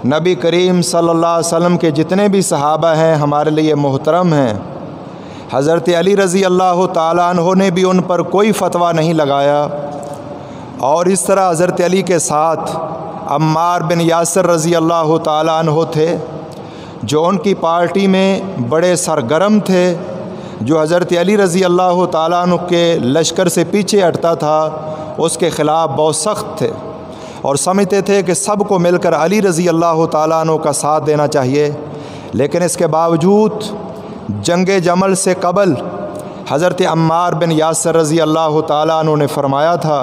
नबी करीम सल्लल्लाहु अलैहि वसल्लम के जितने भी सहाबा हैं हमारे लिए मोहतरम हैं। हज़रत अली रज़ी अल्लाह ताला अन्हो ने भी उन पर कोई फ़तवा नहीं लगाया। और इस तरह हज़रत अली के साथ अम्मार बिन यासिर रज़ी अल्लाह ताला अन्हो थे, जो उनकी पार्टी में बड़े सरगर्म थे, जो हज़रत अली रज़ी अल्लाह ताला अन्हु के लश्कर से पीछे हटता था उसके ख़िलाफ़ बहुत सख्त थे और समझते थे कि सबको मिलकर अली रज़ी अल्लाह ताला अन्हु का साथ देना चाहिए। लेकिन इसके बावजूद जंग जमल से कबल हज़रत अम्मार बिन यासिर रज़ी अल्लाह ताला अन्हु ने फरमाया था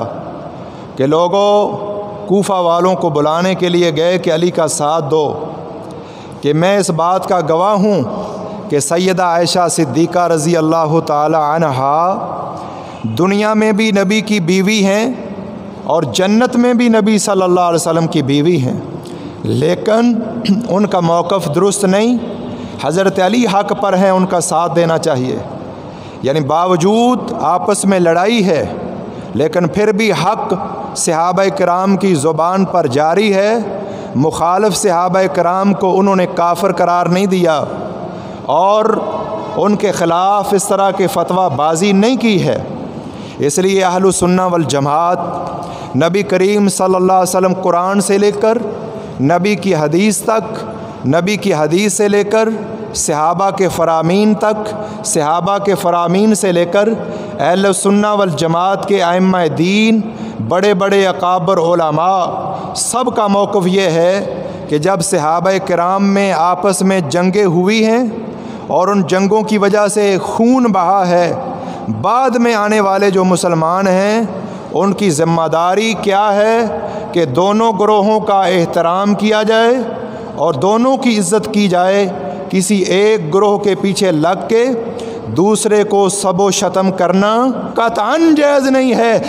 कि लोगों, कूफा वालों को बुलाने के लिए गए कि अली का साथ दो, कि मैं इस बात का गवाह हूँ कि सैयदा आयशा सिद्दीक़ा रज़ी अल्लाह ताला अन्हा दुनिया में भी नबी की बीवी हैं और जन्नत में भी नबी सल्लल्लाहु अलैहि वसल्लम की बीवी हैं, लेकिन उनका मौक़िफ़ दुरुस्त नहीं। हज़रत अली हक़ पर हैं, उनका साथ देना चाहिए। यानी बावजूद आपस में लड़ाई है लेकिन फिर भी हक़ सहाबा किराम की ज़ुबान पर जारी है। मुखालिफ सहाबा किराम को उन्होंने काफ़िर करार नहीं दिया और उनके ख़िलाफ़ इस तरह के फ़तवा बाजी नहीं की है। इसलिए अहलुस सुन्ना वल जमात नबी करीम सल्लल्लाहु अलैहि वसल्लम कुरान से लेकर नबी की हदीस तक, नबी की हदीस से लेकर सहाबा के फ़रामीन तक, सहाबा के फ़रामीन से लेकर अहलुस सुन्ना वल जमात के आइम्मा दीन, बड़े बड़े अकाबर उलमा, सब का मौक़िफ़ ये है कि जब सहाबा किराम में आपस में जंगें हुई हैं और उन जंगों की वजह से खून बहा है, बाद में आने वाले जो मुसलमान हैं उनकी ज़िम्मेदारी क्या है कि दोनों ग्रोहों का एहतराम किया जाए और दोनों की इज़्ज़त की जाए। किसी एक ग्रोह के पीछे लग के दूसरे को सबो शतम करना कतअन जायज़ नहीं है।